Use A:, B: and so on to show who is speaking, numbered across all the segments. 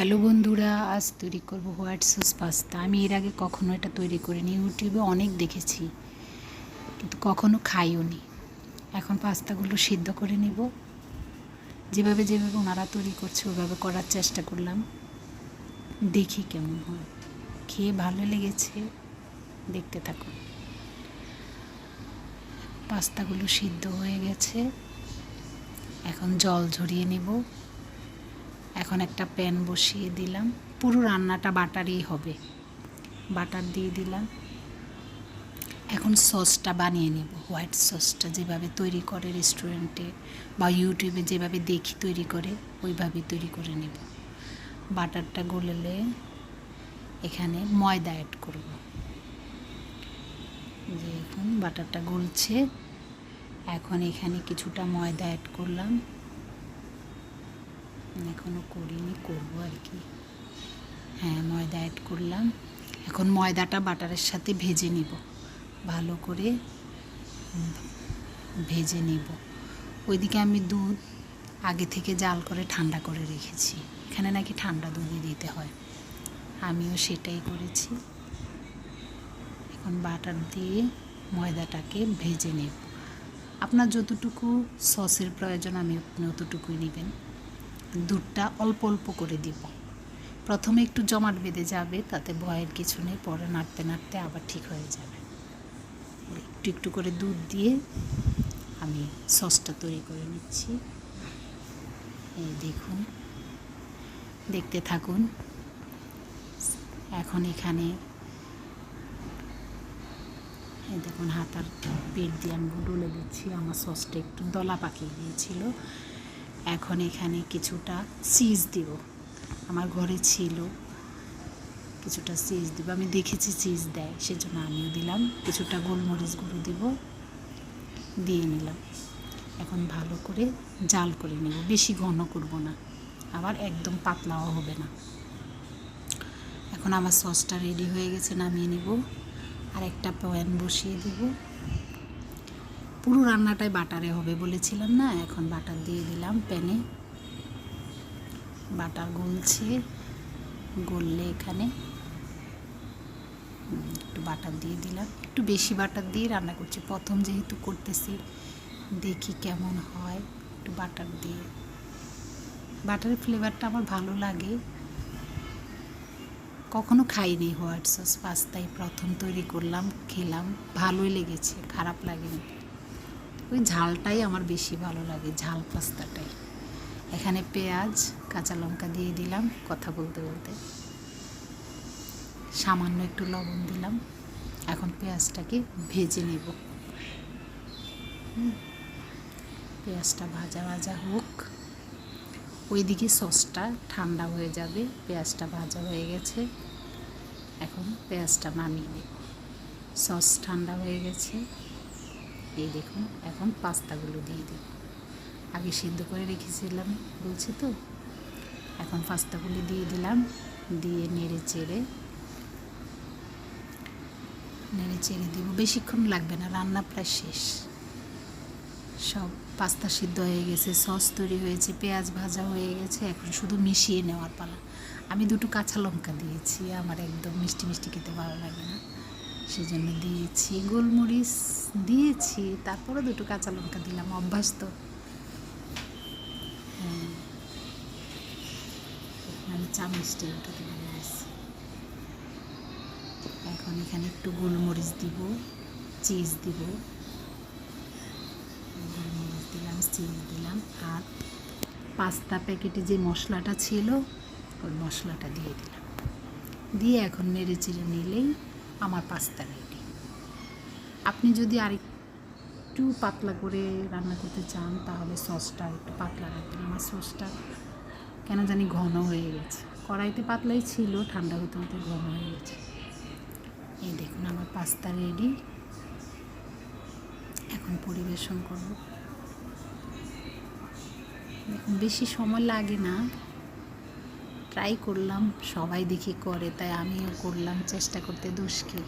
A: Hello বন্ধুরা, আজ তৈরি করব হোয়াইট সস পাস্তা। আমি এর আগে কখনো এটা তৈরি করিনি, ইউটিউবে অনেক দেখেছি কিন্তু কখনো খাইও নি। এখন পাস্তাগুলো সিদ্ধ করে নেব, যেভাবে যেভাবে ওনারা তৈরি করছে ওইভাবে করার চেষ্টা করলাম, দেখি কেমন হয়। খেয়ে ভালো লেগেছে, দেখতে থাকুন। পাস্তাগুলো সিদ্ধ হয়ে গেছে, এখন জল ঝরিয়ে নেব। এখন একটা প্যান বসিয়ে দিলাম, পুরো রান্নাটা বাটারই হবে, বাটার দিয়ে দিলাম। এখন সসটা বানিয়ে নেব, হোয়াইট সসটা যেভাবে তৈরি করে রেস্টুরেন্টে বা ইউটিউবে যেভাবে দেখি তৈরি করে ওইভাবে তৈরি করে নেব। বাটারটা গললে এখানে ময়দা অ্যাড করব। যে এখন বাটারটা গলছে, এখন এখানে কিছুটা ময়দা অ্যাড করলাম। এখনও করিনি, করবো আর কি। হ্যাঁ, ময়দা অ্যাড করলাম। এখন ময়দাটা বাটারের সাথে ভেজে নিব, ভালো করে ভেজে নিব। ওইদিকে আমি দুধ আগে থেকে জাল করে ঠান্ডা করে রেখেছি। এখানে নাকি ঠান্ডা দুধই দিতে হয়, আমিও সেটাই করেছি। এখন বাটার দিয়ে ময়দাটাকে ভেজে নেব। আপনার যতটুকু সসের প্রয়োজন আপনি অতটুকুই নেবেন। দুধটা অল্প অল্প করে দিব, প্রথমে একটু জমাট বেঁধে যাবে, তাতে ভয়ের কিছু নেই, পরে নাড়তে নাড়তে আবার ঠিক হয়ে যাবে। একটু একটু করে দুধ দিয়ে আমি সসটা তৈরি করে নিচ্ছি। এই দেখুন, দেখতে থাকুন। এখন এখানে এই দেখুন, হাতার পেট দিয়ে আমি ডলে দিচ্ছি, আমার সসটা একটু দলা পাকিয়ে গিয়েছিল। এখন এখানে কিছুটা চিজ দিব, আমার ঘরে ছিল কিছুটা চিজ দিব, আমি দেখেছি চিজ দেয় সেজন্য আমিও দিলাম। কিছুটা গোলমরিচ গুঁড়ো দিব, দিয়ে নিলাম। এখন ভালো করে জাল করে নেব, বেশি ঘন করব না, আবার একদম পাতলাও হবে না। এখন আমার সসটা রেডি হয়ে গেছে, নামিয়ে নিব। আর একটা প্যান বসিয়ে দেব। পুরো রান্নাটাই বাটারে হবে বলেছিলাম না, এখন বাটার দিয়ে দিলাম প্যানে। বাটার গলছে, গললে এখানে একটু বাটার দিয়ে দিলাম, একটু বেশি বাটার দিয়ে রান্না করছি, প্রথম যেহেতু করতেছি, দেখি কেমন হয়। একটু বাটার দিয়ে, বাটারের ফ্লেভারটা আমার ভালো লাগে। কখনো খাইনি হোয়াইট সস পাস্তাই প্রথম তৈরি করলাম, খেলাম, ভালোই লেগেছে, খারাপ লাগেনি। ওই ঝালটাই আমার বেশি ভালো লাগে, ঝাল পাস্তাটাই। এখানে পেঁয়াজ কাঁচা লঙ্কা দিয়ে দিলাম কথা বলতে বলতে, সামান্য একটু লবণ দিলাম। এখন পেঁয়াজটাকে ভেজে নেব। পেঁয়াজটা ভাজা ভাজা হোক, ওইদিকে সসটা ঠান্ডা হয়ে যাবে। পেঁয়াজটা ভাজা হয়ে গেছে, এখন পেঁয়াজটা নামিয়ে নেব। সস ঠান্ডা হয়ে গেছে, এই দেখুন। এখন পাস্তাগুলো দিয়ে দেব, আগে সিদ্ধ করে রেখেছিলাম বলছি তো। এখন পাস্তাগুলো দিয়ে দিলাম, দিয়ে নেড়ে চেড়ে দিব। বেশিক্ষণ লাগবে না, রান্না প্রায় শেষ। সব পাস্তা সিদ্ধ হয়ে গেছে, সস তৈরি হয়েছে, পেঁয়াজ ভাজা হয়ে গেছে, এখন শুধু মিশিয়ে নেওয়ার পালা। আমি দুটো কাঁচা লঙ্কা দিয়েছি, আমার একদম মিষ্টি মিষ্টি খেতে ভালো লাগে না, সেজন্য দিয়েছি। গোলমরিচ দিয়েছি, তারপরে দুটো কাঁচা লঙ্কা দিলাম, অভ্যাস তো। হ্যাঁ, আমি চামচটা ওটাতে দিয়েছি। এখন এখানে একটু গোলমরিচ দিব, চিজ দিব, গোলমরিচ দিলাম, চিজ দিলাম, আর পাস্তা প্যাকেটে যে মশলাটা ছিল ওই মশলাটা দিয়ে দিলাম। দিয়ে এখন নেড়ে চেড়ে নিলেই আমার পাস্তা রেডি। আপনি যদি আরেকটু পাতলা করে রান্না করতে চান তাহলে সসটা একটু পাতলা রাখবেন। আমার সসটা কেন জানি ঘন হয়ে গেছে, কড়াইতে পাতলাই ছিল, ঠান্ডা হতে হতে ঘন হয়ে গেছে। এই দেখুন, আমার পাস্তা রেডি, এখন পরিবেশন করব। দেখুন, বেশি সময় লাগে না, ট্রাই করলাম, সবাই দেখি করে তাই আমিও করলাম, চেষ্টা করতে দোষ কি।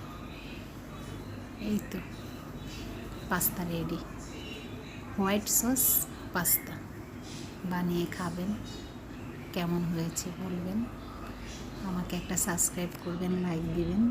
A: এই তো pasta ready, white sauce pasta. বানিয়ে খাবেন, কেমন হয়েছে বলবেন। আমাকে একটা সাবস্ক্রাইব করবেন, লাইক দিবেন।